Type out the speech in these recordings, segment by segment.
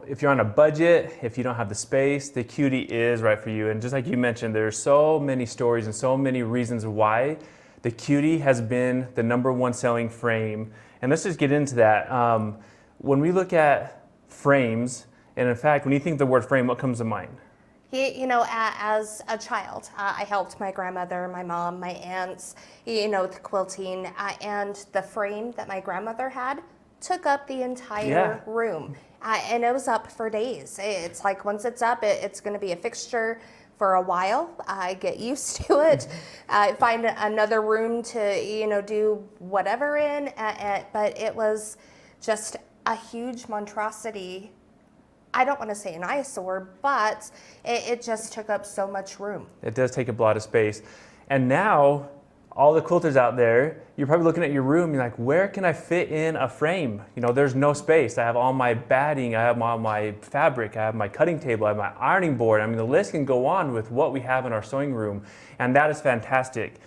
if you're on a budget, if you don't have the space, the Cutie is right for you. And just like you mentioned, there's so many stories and so many reasons why the Cutie has been the #1 selling frame. And let's just get into that. When we look at frames, and in fact, when you think of the word frame, what comes to mind? As a child, I helped my grandmother, my mom, my aunts, with quilting, and the frame that my grandmother had took up the entire room, and it was up for days. It's like once it's up, it's going to be a fixture for a while. I get used to it. I find another room to do whatever in, but it was just a huge monstrosity. I don't want to say an eyesore, but it just took up so much room. It does take up a lot of space. And now, all the quilters out there, you're probably looking at your room, you're like, where can I fit in a frame? There's no space. I have all my batting, I have all my fabric, I have my cutting table, I have my ironing board. I mean, the list can go on with what we have in our sewing room, and that is fantastic,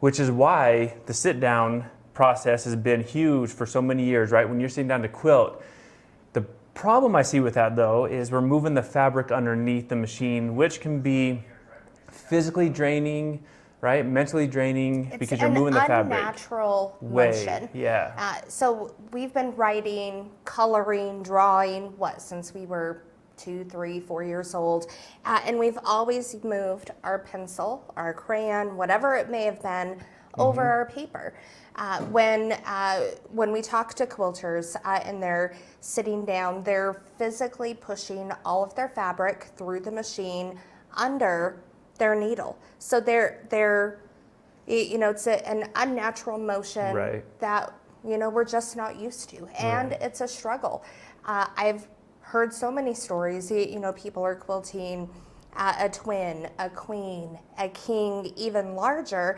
which is why the sit-down process has been huge for so many years, right? When you're sitting down to quilt, the problem I see with that, though, is we're moving the fabric underneath the machine, which can be physically draining, right? Mentally draining, because you're moving the fabric. It's an unnatural motion. Yeah. So we've been writing, coloring, drawing, since we were 2, 3, 4 years old. And we've always moved our pencil, our crayon, whatever it may have been, over our paper. When we talk to quilters and they're sitting down, they're physically pushing all of their fabric through the machine under their needle. So it's an unnatural motion, right, that we're just not used to, and right, it's a struggle. I've heard so many stories. People are quilting a twin, a queen, a king, even larger,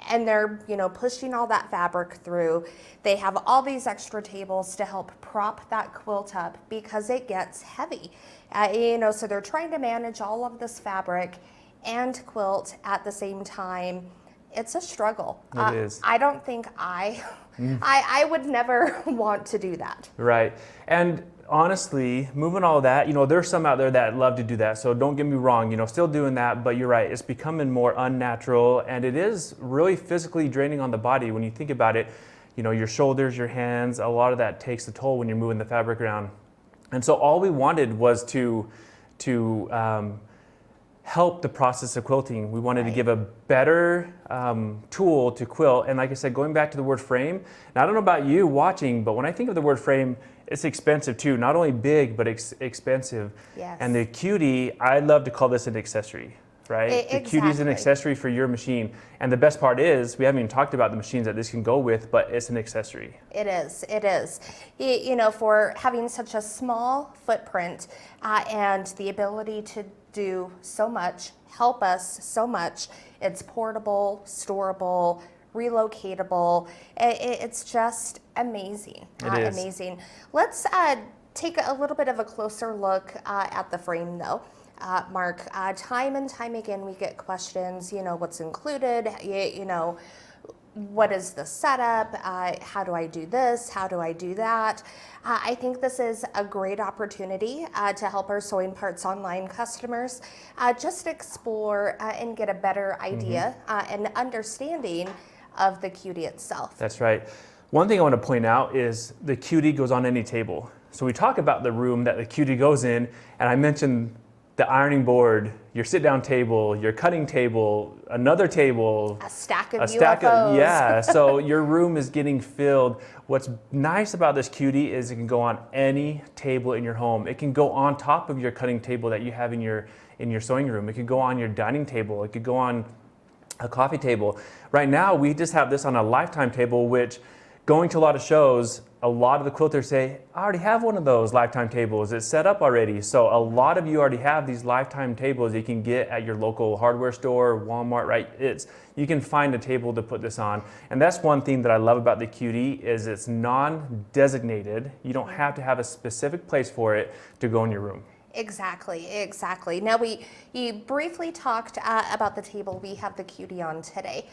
and they're pushing all that fabric through. They have all these extra tables to help prop that quilt up because it gets heavy. So they're trying to manage all of this fabric and quilt at the same time. It's a struggle. It is. I don't think I would never want to do that. Right. And honestly, moving all of that, there's some out there that love to do that. So don't get me wrong, still doing that, but you're right. It's becoming more unnatural, and it is really physically draining on the body when you think about it. Your shoulders, your hands, a lot of that takes a toll when you're moving the fabric around. And so all we wanted was to help the process of quilting. We wanted to give a better tool to quilt. And like I said, going back to the word frame, and I don't know about you watching, but when I think of the word frame, it's expensive too. Not only big, but expensive. Yes. And the Cutie, I love to call this an accessory, right? Exactly. The Cutie is an accessory for your machine. And the best part is, we haven't even talked about the machines that this can go with, but it's an accessory. It is. For having such a small footprint and the ability to do so much, help us so much. It's portable, storable, relocatable. It's just amazing. It is. Amazing. Let's take a little bit of a closer look at the frame, though. Mark, time and time again we get questions, what's included, what is the setup, how do I do this, how do I do that. I think this is a great opportunity to help our Sewing Parts Online customers just explore and get a better idea and understanding of the Cutie itself. That's right. One thing I want to point out is the Cutie goes on any table. So we talk about the room that the Cutie goes in, and I mentioned the ironing board, your sit-down table, your cutting table, another table. A stack of UFOs. Yeah, so your room is getting filled. What's nice about this Cutie is it can go on any table in your home. It can go on top of your cutting table that you have in your sewing room. It could go on your dining table. It could go on a coffee table. Right now, we just have this on a lifetime table, which going to a lot of shows, a lot of the quilters say, I already have one of those lifetime tables. It's set up already. So a lot of you already have these lifetime tables you can get at your local hardware store, Walmart, right? You can find a table to put this on. And that's one thing that I love about the Cutie is it's non-designated. You don't have to have a specific place for it to go in your room. Exactly. Now you briefly talked about the table we have the Cutie on today.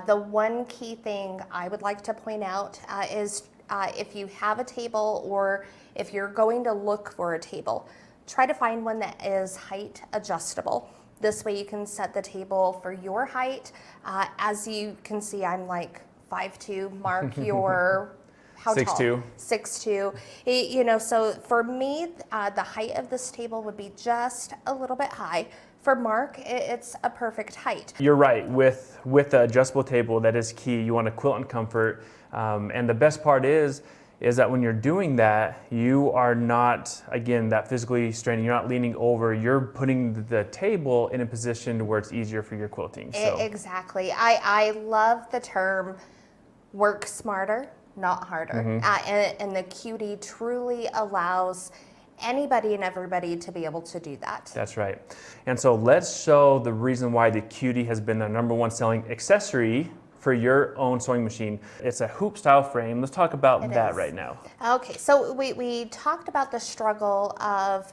The one key thing I would like to point out is if you have a table or if you're going to look for a table, try to find one that is height adjustable. This way you can set the table for your height. As you can see, I'm like 5'2". Mark, your how 6'2". tall? 6'2". You know, so for me, the height of this table would be just a little bit high. For Mark, it's a perfect height. You're right. With the adjustable table, that is key. You want to quilt in comfort. And the best part is that when you're doing that, you are not, again, that physically straining. You're not leaning over. You're putting the table in a position where it's easier for your quilting. So. Exactly. I love the term work smarter, not harder. And the Cutie truly allows anybody and everybody to be able to do that. That's right. And so let's show the reason why the Cutie has been the #1 selling accessory for your own sewing machine. It's a hoop style frame. Let's talk about that right now. Okay, so we talked about the struggle of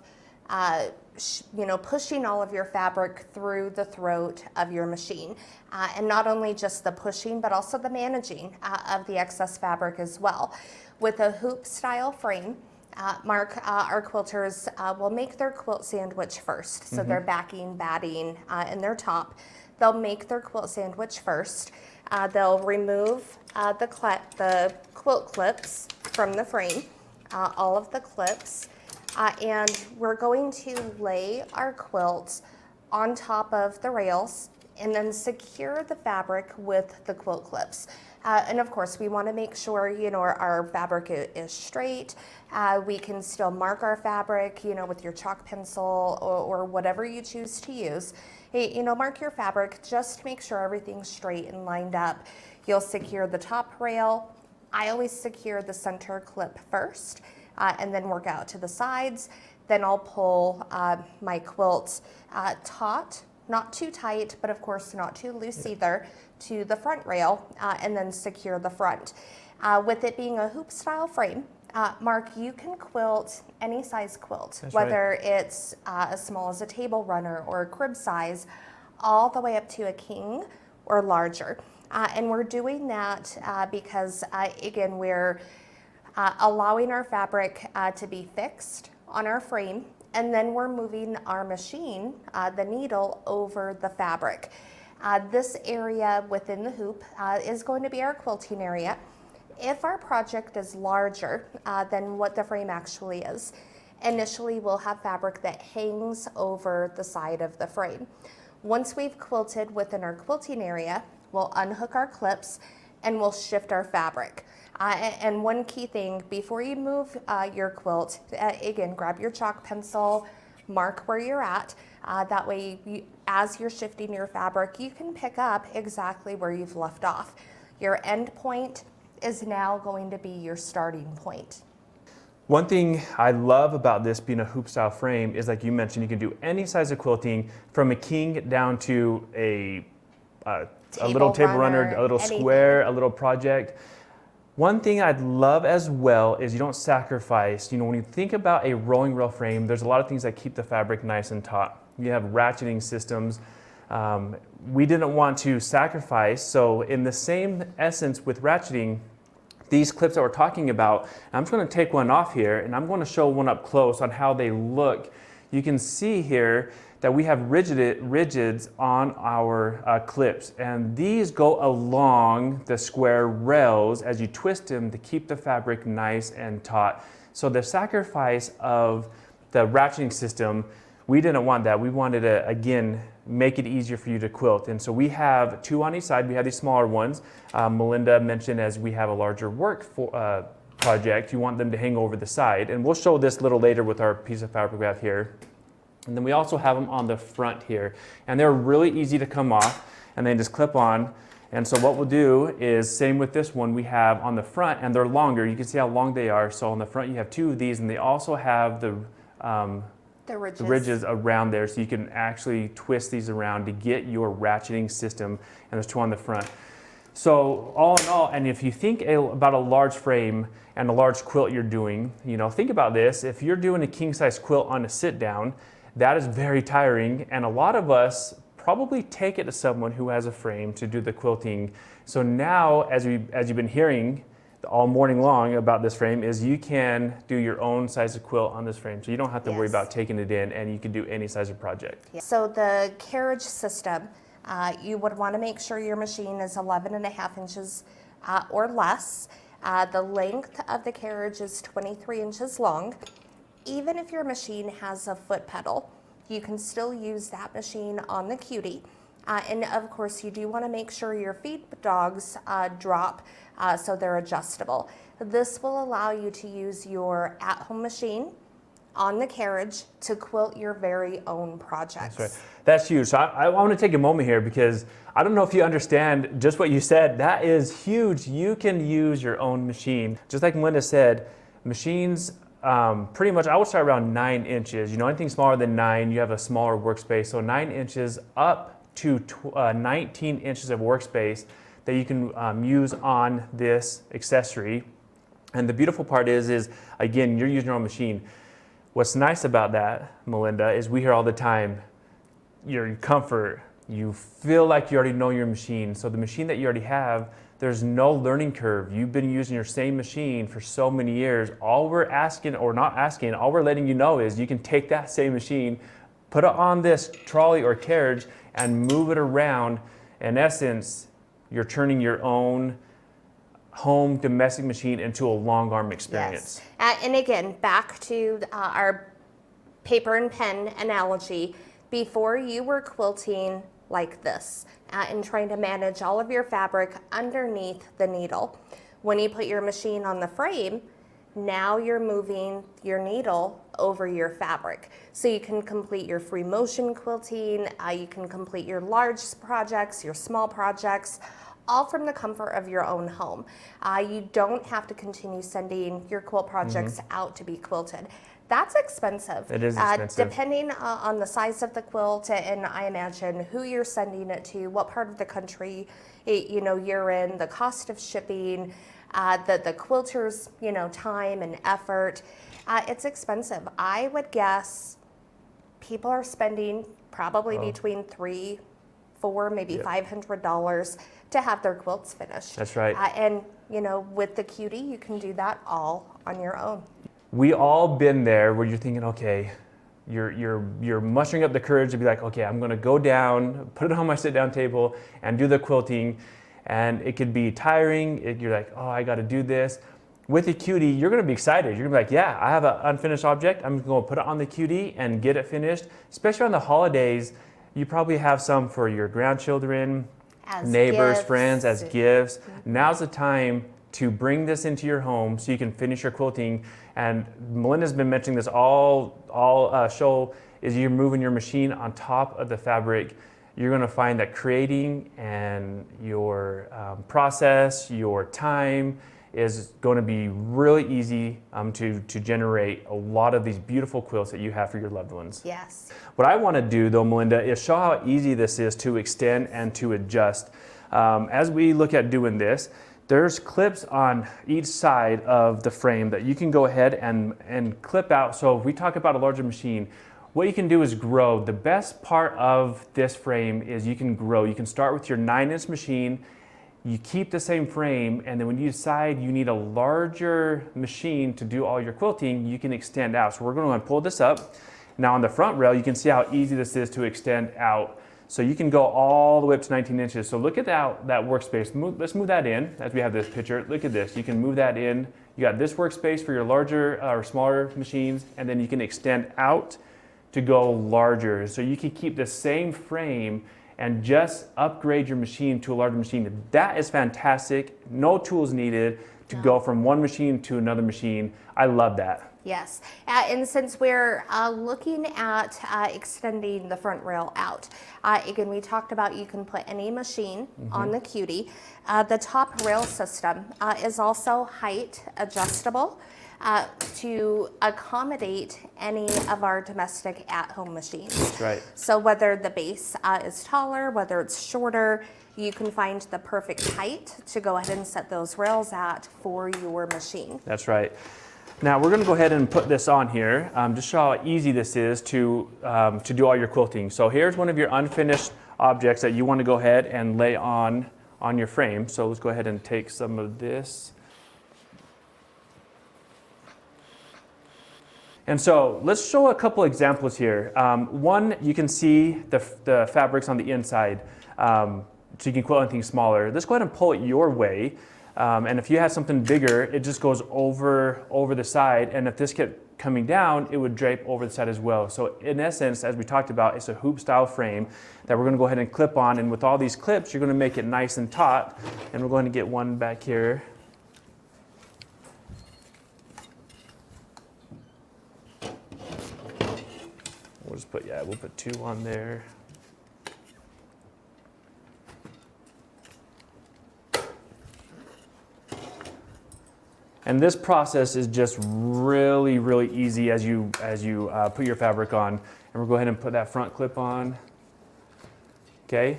you know, pushing all of your fabric through the throat of your machine. And not only just the pushing, but also the managing of the excess fabric as well. With a hoop style frame, Mark, our quilters will make their quilt sandwich first. So their backing, batting, and their top. They'll make their quilt sandwich first. They'll remove the quilt clips from the frame, all of the clips, and we're going to lay our quilt on top of the rails and then secure the fabric with the quilt clips. And of course, we want to make sure, you know, our fabric is straight. We can still mark our fabric, you know, with your chalk pencil or whatever you choose to use. You know, mark your fabric, just make sure everything's straight and lined up. You'll secure the top rail. I always secure the center clip first, and then work out to the sides. Then I'll pull my quilt taut, not too tight, but of course not too loose either, to the front rail, and then secure the front. With it being a hoop style frame, Mark, you can quilt any size quilt, That's whether right. it's as small as a table runner or a crib size, all the way up to a king or larger. And we're doing that because, again, we're allowing our fabric to be fixed on our frame, and then we're moving our machine, the needle, over the fabric. This area within the hoop is going to be our quilting area. If our project is larger than what the frame actually is, initially we'll have fabric that hangs over the side of the frame. Once we've quilted within our quilting area, we'll unhook our clips and we'll shift our fabric. And one key thing, before you move your quilt, again, grab your chalk pencil, mark where you're at. That way, as you're shifting your fabric, you can pick up exactly where you've left off. Your end point is now going to be your starting point. One thing I love about this being a hoop style frame is, like you mentioned, you can do any size of quilting, from a king down to a little table runner, a little anything. square, a little project. One thing I'd love as well is you don't sacrifice, you know, when you think about a rolling rail frame, there's a lot of things that keep the fabric nice and taut. You have ratcheting systems. We didn't want to sacrifice, so in the same essence with ratcheting, these clips that we're talking about, I'm just going to take one off here and I'm going to show one up close on how they look. You can see here that we have rigids on our clips, and these go along the square rails as you twist them to keep the fabric nice and taut. So the sacrifice of the ratcheting system, we didn't want that. We wanted to, again, make it easier for you to quilt. And so we have two on each side. We have these smaller ones. Melinda mentioned, as we have a larger work project, you want them to hang over the side. And we'll show this a little later with our piece of fabric we have here. And then we also have them on the front here. And they're really easy to come off, and then just clip on. And so what we'll do is, same with this one, we have on the front, and they're longer. You can see how long they are. So on the front you have two of these, and they also have the ridges around there, so you can actually twist these around to get your ratcheting system, and there's two on the front. So all in all, and if you think about a large frame and a large quilt you're doing, you know, think about this. If you're doing a king size quilt on a sit down, that is very tiring, and a lot of us probably take it to someone who has a frame to do the quilting. So now, as you've been hearing, all morning long about this frame is you can do your own size of quilt on this frame. So you don't have to worry about taking it in, and you can do any size of project. So the carriage system, you would want to make sure your machine is 11.5 inches or less. The length of the carriage is 23 inches long. Even if your machine has a foot pedal, you can still use that machine on the Cutie. And of course, you do want to make sure your feed dogs drop so they're adjustable. This will allow you to use your at-home machine on the carriage to quilt your very own projects. That's right. That's huge. So I want to take a moment here because I don't know if you understand just what you said. That is huge. You can use your own machine. Just like Melinda said, machines pretty much, I would start around 9 inches. You know, anything smaller than 9, you have a smaller workspace. So 9 inches up to 19 inches of workspace that you can use on this accessory. And the beautiful part is again, you're using your own machine. What's nice about that, Melinda, is we hear all the time, your comfort, you feel like you already know your machine. So the machine that you already have, there's no learning curve. You've been using your same machine for so many years. All we're asking, or not asking, all we're letting you know is you can take that same machine, put it on this trolley or carriage, and move it around. In essence, you're turning your own home domestic machine into a long arm experience. Yes. And again, back to our paper and pen analogy, before you were quilting like this and trying to manage all of your fabric underneath the needle, when you put your machine on the frame, now you're moving your needle over your fabric. So you can complete your free motion quilting, you can complete your large projects, your small projects, all from the comfort of your own home. You don't have to continue sending your quilt projects out to be quilted. That's expensive. It is expensive. Depending on the size of the quilt, and I imagine who you're sending it to, what part of the country you're in, the cost of shipping, the quilter's time and effort. It's expensive. I would guess people are spending probably between $300, $400, maybe $500 to have their quilts finished. That's right. And with the Cutie, you can do that all on your own. We all been there where you're thinking, okay, you're mustering up the courage to be like, okay, I'm going to go down, put it on my sit-down table, and do the quilting. And it could be tiring. You're like, oh, I got to do this. With the Cutie, you're going to be excited. You're going to be like, yeah, I have an unfinished object. I'm going to put it on the Cutie and get it finished. Especially on the holidays, you probably have some for your grandchildren, As neighbors, gifts. friends, as gifts. Now's the time to bring this into your home so you can finish your quilting. And Melinda's been mentioning this all show, is you're moving your machine on top of the fabric. You're going to find that creating and your process, your time is going to be really easy to generate a lot of these beautiful quilts that you have for your loved ones. Yes. What I want to do though, Melinda, is show how easy this is to extend and to adjust. As we look at doing this, there's clips on each side of the frame that you can go ahead and clip out. So if we talk about a larger machine, what you can do is grow. The best part of this frame is you can grow. You can start with your 9-inch machine, you keep the same frame, and then when you decide you need a larger machine to do all your quilting, you can extend out. So we're going to pull this up. Now on the front rail, you can see how easy this is to extend out. So you can go all the way up to 19 inches. So look at that workspace. Let's move that in as we have this picture. Look at this. You can move that in. You got this workspace for your larger or smaller machines, and then you can extend out to go larger. So you can keep the same frame and just upgrade your machine to a larger machine. That is fantastic. No tools needed to go from one machine to another machine. I love that. Yes, and since we're looking at extending the front rail out, again, we talked about you can put any machine on the Cutie. The top rail system is also height adjustable to accommodate any of our domestic at-home machines. That's right. So whether the base is taller, whether it's shorter, you can find the perfect height to go ahead and set those rails at for your machine. That's right. Now we're going to go ahead and put this on here, just show how easy this is to do all your quilting. So here's one of your unfinished objects that you want to go ahead and lay on your frame. So let's go ahead and take some of this And so let's show a couple examples here. One, you can see the fabrics on the inside, so you can quilt anything smaller. Let's go ahead and pull it your way. And if you have something bigger, it just goes over the side. And if this kept coming down, it would drape over the side as well. So in essence, as we talked about, it's a hoop style frame that we're gonna go ahead and clip on. And with all these clips, you're gonna make it nice and taut. And we're going to get one back here. We'll just put, we'll put 2 on there. And this process is just really, really easy as you put your fabric on. And we'll go ahead and put that front clip on. Okay.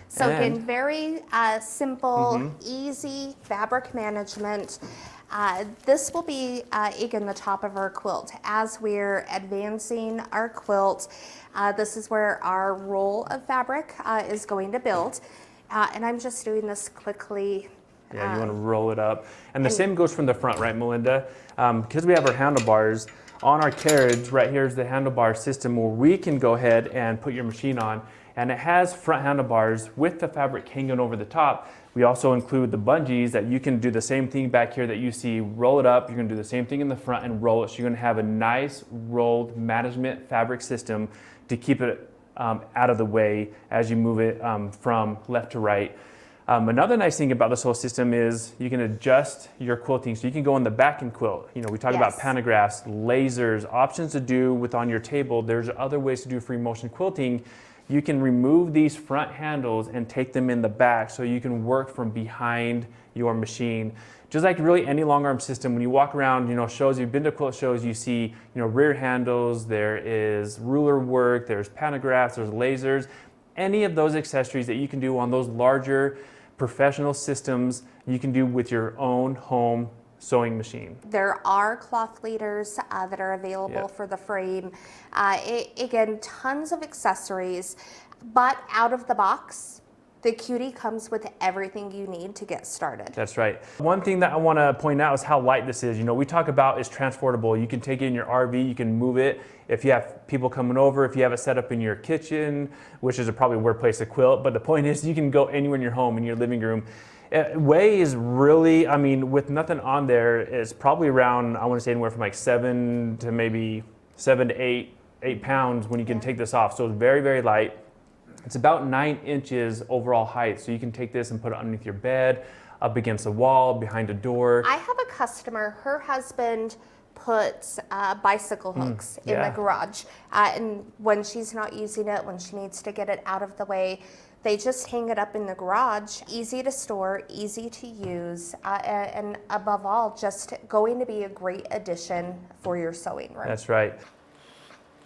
So again, very simple, easy fabric management. This will be, again, the top of our quilt. As we're advancing our quilt, this is where our roll of fabric is going to build. And I'm just doing this quickly. Yeah, you want to roll it up. And the same goes from the front, right, Melinda? Because we have our handlebars, on our carriage, right here is the handlebar system where we can go ahead and put your machine on. And it has front handlebars with the fabric hanging over the top. We also include the bungees that you can do the same thing back here that you see, roll it up. You're gonna do the same thing in the front and roll it. So you're gonna have a nice rolled management fabric system to keep it out of the way as you move it from left to right. Another nice thing about this whole system is you can adjust your quilting. So you can go in the back and quilt. You know, we talk about pantographs, lasers, options to do with on your table. There's other ways to do free motion quilting. You can remove these front handles and take them in the back so you can work from behind your machine. Just like really any long arm system, when you walk around, you know, shows, you've been to quilt shows, you see, you know, rear handles, there is ruler work, there's pantographs, there's lasers. Any of those accessories that you can do on those larger professional systems, you can do with your own home sewing machine. There are cloth leaders that are available for the frame. Again, tons of accessories, but out of the box, the Cutie comes with everything you need to get started. That's right. One thing that I want to point out is how light this is. You know, we talk about it's transportable. You can take it in your RV, you can move it. If you have people coming over, if you have it set up in your kitchen, which is probably a weird place to quilt, but the point is you can go anywhere in your home, in your living room. Weight is really, I mean, with nothing on there, it's probably around, I want to say anywhere from like 7 to 8 pounds when you can take this off. So it's very, very light. It's about 9 inches overall height. So you can take this and put it underneath your bed, up against a wall, behind a door. I have a customer, her husband puts bicycle hooks in the garage. And when she's not using it, when she needs to get it out of the way, they just hang it up in the garage. Easy to store, easy to use, and above all, just going to be a great addition for your sewing room. That's right.